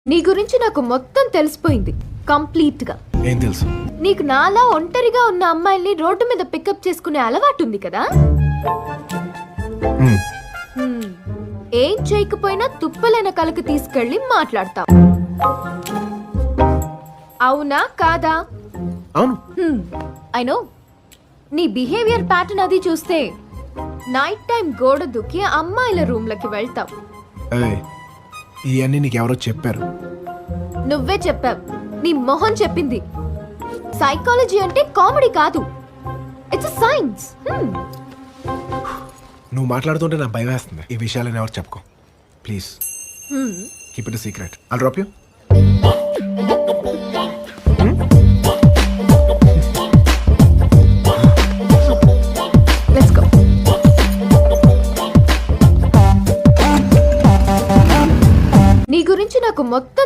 నీ గురించి నాకు మొత్తం తెలిసిపోయింది కంప్లీట్ గా. ఏం తెలుసు? నీకు నాలా ఒంటరిగా ఉన్న అమ్మాయిల్ని రోడ్డు మీద పికప్ చేసుకునే అలవాటు ఉంది కదా. హ్మ్. ఏం చేయకపోయినా తుప్పలైన కలకి తీసుకెళ్లి మాట్లాడతావు. అవునా కాదా? అవును. I know. నీ బిహేవియర్ ప్యాటర్న్ అది చూస్తే నైట్ టైం గోడ దూకి అమ్మాయిల రూమ్ లకి వెళ్తావు. ఏయ్, ఇవన్నీ నీకెవరో చెప్పారు? నువ్వే చెప్పావు. నీ మొహం చెప్పింది. సైకాలజీ అంటే కామెడీ కాదు, ఇట్స్ సైన్స్. నువ్వు మాట్లాడుతుంటే నాకు భయం వేస్తుంది. ఈ విషయాలని ఎవరు చెప్పుకో please. Keep it secret. I'll drop you. Let's go. నీ గురించి నాకు మొత్తం